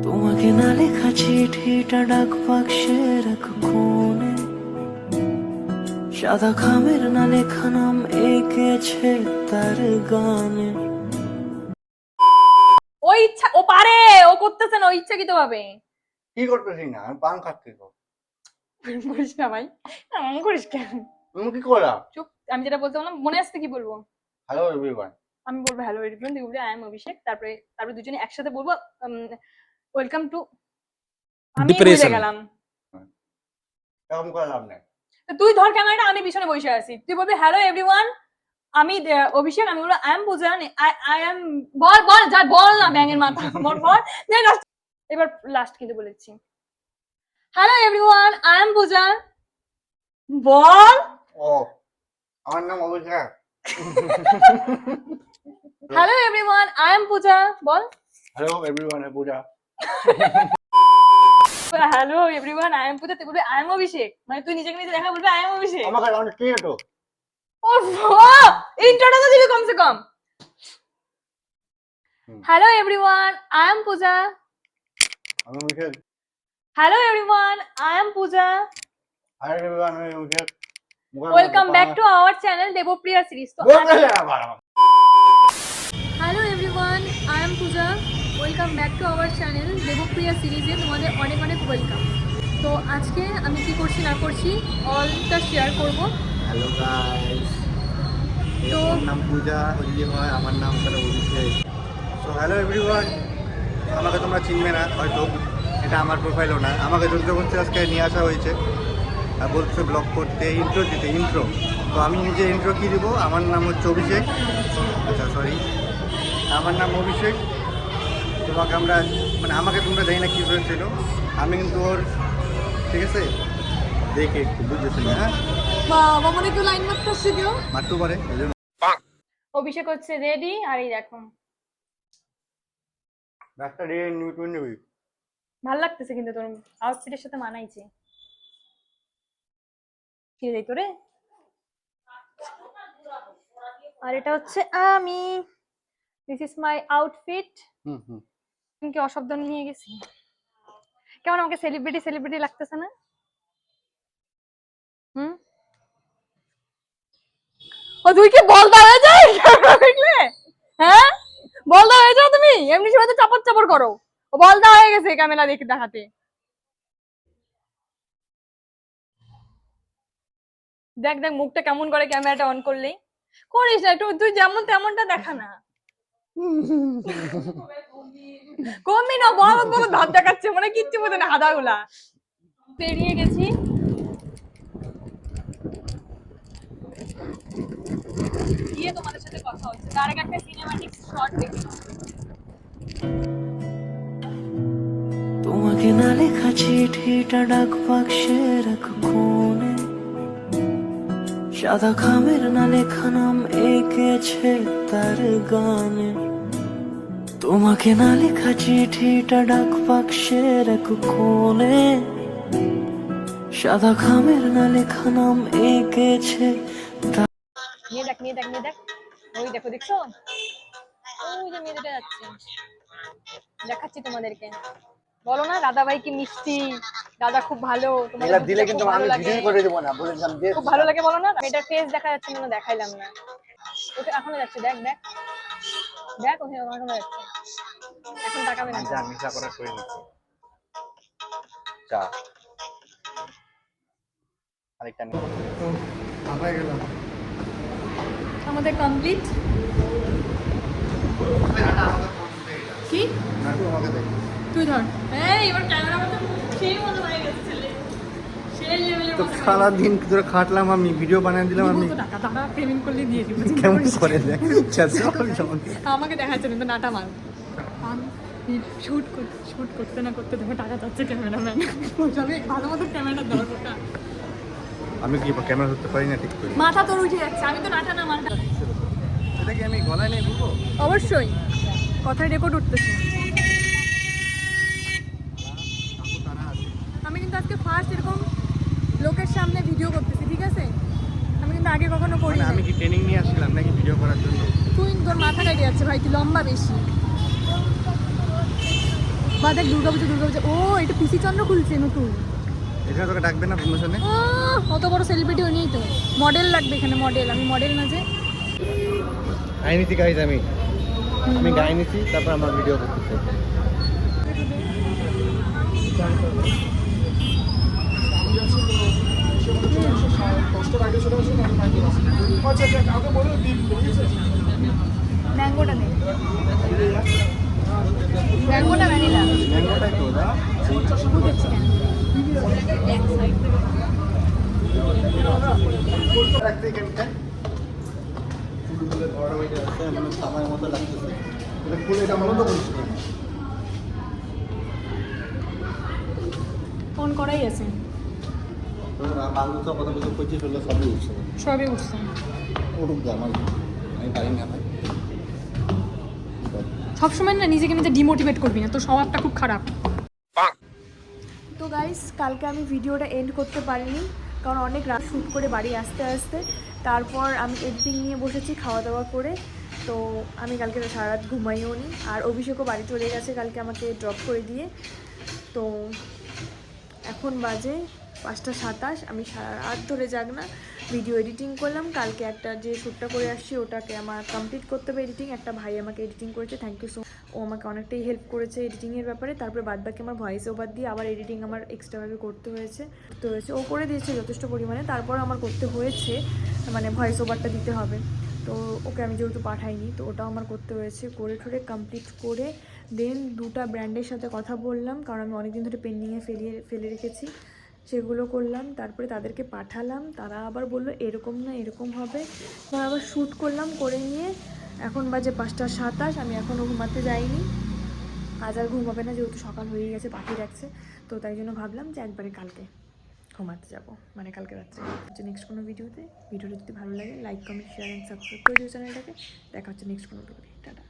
তোমাকে না লেখা চিঠিটা ডাক বাক্সের এক কোণে, সাদা খামের না লেখা নাম এঁকেছে তার গানে। ও ইচ্ছা ও পারে, ও করতেছে না, ও ইচ্ছাকৃত ভাবে। কি করতেছি না, আমি পান খাচ্ছি তো। করিস না ভাই, এমন করিস কেন? তুমি কি করলা? চুপ, আমি যেটা বলতে বললাম মনে আসছে কি বলবো। Hello everyone. আমি বলবো হ্যালো এভরিওয়ান, তুই বলবি আই এম অভিষেক, তারপরে দুজনে একসাথে বলবো ওয়েলকাম টু। আমি ভুলে গেলাম। এরকম করে লাভ নেই। তুই ধর ক্যামেরাটা, আমি পিছনে বসে আছি, তুই বলবি হ্যালো এভরিওয়ান, আমি অভিষেক, আমি বলবো I am Puja, I am বল বল যা বল না ব্যাঙের মাথা বল বল। এবার লাস্ট কিন্তু বলেছি hello everyone I am Puja, বল। ও আমার নাম Abhishek. Hello everyone I am Puja, বল। Hello everyone, Puja. Hello everyone I am Puja, তুই বলবি আই এম অভিষেক, মানে তুই নিজেকে নিজে দেখা বলবি আই এম অভিষেক। আমাকে অনেক কি হতো? ও ইন্ট্রোটা তো দিবি কমসে কম। Hello everyone I am Puja, আমি Abhishek. Hello everyone I am Puja, hello everyone, আমি Abhishek. Welcome back to our channel Debpriya series. তো hello everyone I am Puja, welcome back to our channel Debpriya সিরিজে তোমাদের অনেক অনেক ওয়েলকাম। তো আজকে আমি কি করছি না করছি অলটা শেয়ার করব। হ্যালো গাইস, তো নাম পূজা, ওই হয় আমার নাম তাহলে অভিষেক। সো হ্যালো এভরিওয়ান, আমাকে তোমরা চিনবে না হয়তো, এটা আমার প্রোফাইলও না। আমাকে যুদ্ধ করতে আজকে নিয়ে আসা হয়েছে আর বলছে ব্লগ করতে, ইন্ট্রো দিতে, ইন্ট্রো। তো আমি নিজে ইন্ট্রো কী দেবো? আমার নাম হচ্ছে অভিষেক। আচ্ছা সরি, আমার নাম অভিষেক। তোমাকে আমরা মানে আমাকে তোমরা জানি না কী হয়েছিল, আমি কিন্তু ওর, ঠিক আছে, দেখে একটু বুঝেছিল। হ্যাঁ বাবা মনে কেউ লাইন মারতেছে, কেউ মারতে পারে। অভিষেক হচ্ছে রেডি, আর এই দেখো রাস্তা দিয়ে নিবি। ভাল লাগতেছে কিন্তু তোর আউটফিটের সাথে মানাইছে। কি রে তোরে? আর এটা হচ্ছে আমি, দিস ইজ মাই আউটফিট। তুমি কি অশব্দ নিয়ে গেছি? কেমন আমাকে সেলিব্রিটি সেলিব্রিটি লাগতেছে না? ও তুই কি বলদা হয়ে যাস দেখলে? হ্যাঁ বলদা হয়ে যাও তুমি, এমনি সময় তো চাপড় চাপড় করো। ও বলদা হয়ে গেছে ক্যামেরা দেখে দেখাতে। দেখ দেখ মুখটা কেমন করে ক্যামেরাটা অন করলেই। করিস না, তুই যেমন তেমনটা দেখা না। কমই না, বড় বড় ভাব দেখাচ্ছে, মানে কিচ্ছু বোঝে না হাদাগুলা। পেরিয়ে গেছি, গিয়ে তোমাদের সাথে কথা হচ্ছে। তার আগে একটা সিনেম্যাটিক শট দেখি। তোমাকে না লেখা চিঠিটা ডাক বাক্সের এক কোণে, সাদা খামের না লেখা নাম এঁকেছে তার গানে। তোমাকে না লেখা চিঠিটা ডাক বাক্সের এক কোণে, সাদা খামের না লেখা নাম এঁকেছে। নিয়ে দেখ নিয়ে দেখ নিয়ে দেখ, ওই দেখো দেখছো, ওই যে মেয়েটা যাচ্ছে, দেখাচ্ছি তোমাদেরকে। বলো না দাদা ভাই কি মিষ্টি, দাদা খুব ভালো, তোমাদের দিলে কিন্তু আমি ভিডিও করে দেব না, বলেছিলাম যে খুব ভালো লাগে। বলো না, এটা ফেস দেখা যাচ্ছে না, দেখাইলাম না। ওকে এখনো যাচ্ছে, দেখ দেখ দেখ, ওকে এখনো যাচ্ছে। এখন তাকাবে না, যা মিশা করে কই নিচ্ছে। চা আরেকটা নে। আমরা গেলাম, আমাদের কমপ্লিট। কি নাটু আমাকে দেখ, তুই ধর, এই এবার ক্যামেরা মতো সেই মতো হয়ে গেছে ছেলে, সেই লেভেলের তো মতো। সারা দিন ধরে খাটলাম, আমি ভিডিও বানিয়ে দিলাম। আমি টাকা টাকা পেমেন্ট করলে দিয়ে দিব। কেমন করে দেখ আমাকে দেখাচ্ছে না, নাটা মার শুট করতে না করতে দেখো টাকা যাচ্ছে ক্যামেরাম্যান। আমি ভালো মতো ক্যামেরা দরকার। আমি কি ক্যামেরা ধরতে পারি না ঠিক করে? মাথা তোর উঠে যাচ্ছে, আমি তো নাটা না মার। এটা কি আমি গলায় নিয়ে ঘুরবো? অবশ্যই কথায় রেকর্ড উঠতেছে। আমি কিন্তু আজকে ফার্স্ট এরকম লোকের সামনে ভিডিও করতেছি, ঠিক আছে? আমি কিন্তু আগে কখনো করি না। আমি কি ট্রেনিং নিয়ে আসছিলাম নাকি ভিডিও করার জন্য? তুই তোর মাথা কেটে যাচ্ছে ভাই, তুই লম্বা বেশি। বাবা দেখ দুর্গাপূজা ও এটা পিসি চন্দ্র খুলছে নতুন। এখানে তোকে ডাকবে না প্রমোশনে? অত বড় সেলিব্রিটি হয়ে নেই তো, মডেল লাগবে এখানে, মডেল। আমি মডেল না যে। গায়ে নিছি গাইজ, আমি গায়ে নিছি, তারপর আমার ভিডিও করতেছি। ম্যাঙ্গোটা নেই, ম্যাঙ্গোটা ভ্যানিলা ম্যাঙ্গোটাই তো না? দেখছি কেন। রাখতে এখানটা চুলগুলো বড় হয়ে যাচ্ছে, মানে সময় মতো লাগতেছে। এটা খুলে এটা বন্ধ করিস না। ফোন করাই আছে, বাংলা তো কথা বলতে করছিস, হলো সবই উঠছে। সবই উঠছে। উঠুক যা, আমার আমি পারি না ভাই। সবসময় না নিজেকে নিজে ডিমোটিভেট করবি না, তোর স্বভাবটা খুব খারাপ। তো গাইস, কালকে আমি ভিডিওটা এন্ড করতে পারিনি, কারণ অনেক রাত শ্যুট করে বাড়ি আসতে আসতে তারপর আমি এডিটিং নিয়ে বসেছি খাওয়া দাওয়া করে। তো আমি কালকে সারা রাত ঘুমাইও নি, আর অভিষেকও বাড়ি চলে গেছে কালকে আমাকে ড্রপ করে দিয়ে। তো এখন বাজে 5:27, আমি সারা রাত ধরে জাগনা ভিডিও এডিটিং করলাম। কালকে একটা যে শ্যুটটা করে আসছি ওটাকে আমার কমপ্লিট করতে হবে এডিটিং। একটা ভাই আমাকে এডিটিং করেছে, থ্যাংক ইউ সো মাচ। ও আমাকে অনেকটাই হেল্প করেছে এডিটিংয়ের ব্যাপারে। তারপরে বাদবাকি আমার ভয়েস ওভার দিয়ে আবার এডিটিং আমার এক্সট্রাভাবে করতে হয়েছে। ও করে দিয়েছে যথেষ্ট পরিমাণে, তারপর আমার করতে হয়েছে, মানে ভয়েস ওভারটা দিতে হবে। তো ওকে আমি যেহেতু পাঠাইনি, তো ওটাও আমার করতে হয়েছে। করে ঠোরে কমপ্লিট করে দেন 2টা ব্র্যান্ডের সাথে কথা বললাম, কারণ আমি অনেকদিন ধরে পেন্ডিংয়ে ফেলে রেখেছি, সেগুলো করলাম। তারপরে তাদেরকে পাঠালাম, তারা আবার বললো এরকম না এরকম হবে। তারপর আবার শ্যুট করলাম, করে নিয়ে এখন বাজে 5:27, আমি এখনও ঘুমাতে যাইনি। আজ আর ঘুম হবে না, যেহেতু সকাল হয়ে গেছে, পাখি ডাকছে। তো তাই জন্য ভাবলাম যে একবারে কালকে ঘুমাতে যাবো, মানে কালকে রাত্রে। হচ্ছে নেক্সট কোনো ভিডিওটা যদি ভালো লাগে like comment share and subscribe করে দিও চ্যানেলটাকে। দেখা হচ্ছে নেক্সট কোনো ভিডিও। টাটা।